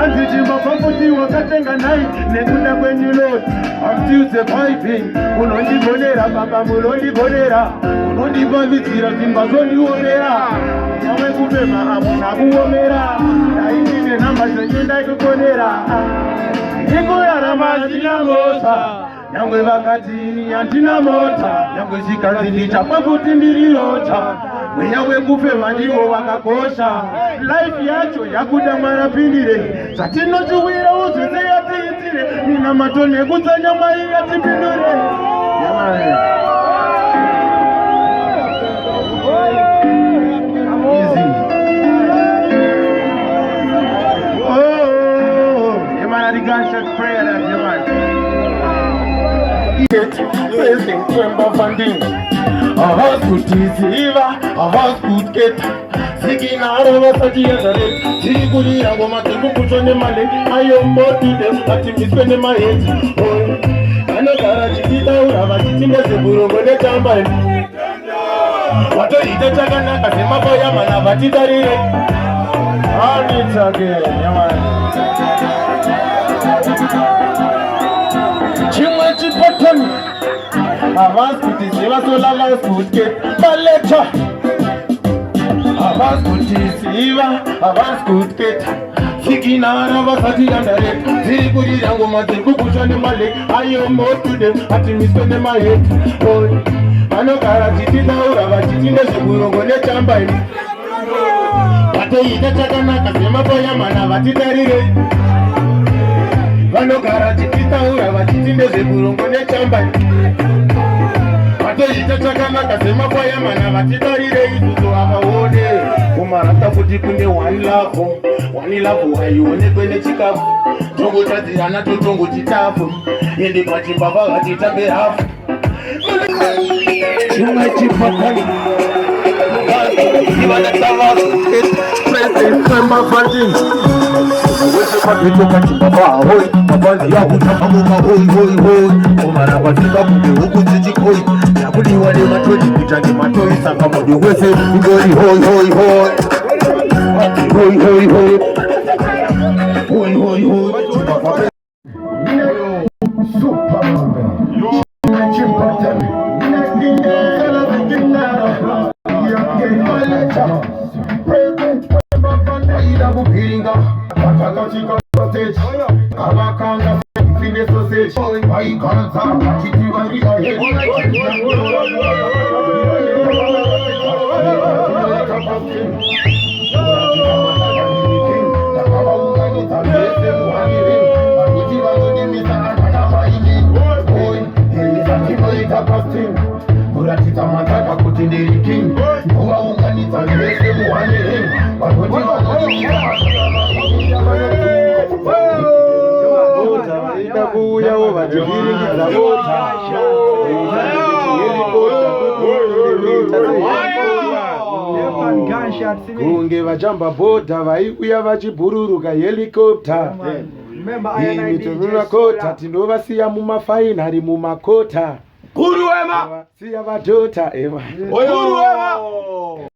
Anzichimba pamuti wakatenga nai nekuda kwenyu Lord. I'm still surviving. Unondibonera baba munondibonera. Unondibavizira zimba zondionera. Yawe kupema hamuna kuomera. Dainine namba zenye ndaikukonera. Nikoyara mazina mosa. Nyangwe vakatini andina mota. Nyangwe zikazi ndichapa kuti ndirirota. Mweyawe kufema ndivo vakakosha. Life yacho yakuda marapindire. Satinochiwira uzvese yatiitire. Nina matone kutsanya mai yatipindure. Easy. Oh, Yamana the gunshot prayer that Yamana. Praising tremble funding. A house could deceiver, a house could get. Seeking out of us at the other day. Siguri, I want to put on the money. I am more to them, but I'm spending my head. Oh, I know that I did out of a team as a buru with a jamban. What are you taking? I say, my boy, I'm a battery. I'll meet again, Yaman. Chimachi Poton. Avance kutisiva sola avance kutke Balecha Avance kutisiva avance kutke Sikinara vasati andare Zirikuri yangu maziku kushani male I am more to them ati mispende my head Boy Manokara chitita ura vachitinde shukuru ne chambaini Vate ita chakana kasema boya mana vatitarire Manokara chitita ura vachitinde shukuru ne chambaini Itachakana kasema kwa yamana vatitarire ituzo hakaone Kumarata kuti kunde wani love hayone kwene chikafu Tongo chadzirana to tongo chitafu Yende pachibaba vatitabe hafu Chuma chipakani Iwana tavasu Present kama fadin Wese pakito kachibaba hoi Mabazi ya kutamamuka hoi Kumara vatiba kumbe huku zichikoi Kuli wale matoli kujangi matoli saka mwadi wese Ngori hoi Hoi Kuratita mataka kutindiri king Kuwa unganita nilese muhaniri Wakoti Itakuya uva jihiri ngiza Kunge vachamba bota vaikuya vachibururuka helicopter Mitonuna kota tinovasiya mumafainari mumakota Guru Ema! Siya vadota Ema. Guru Ema!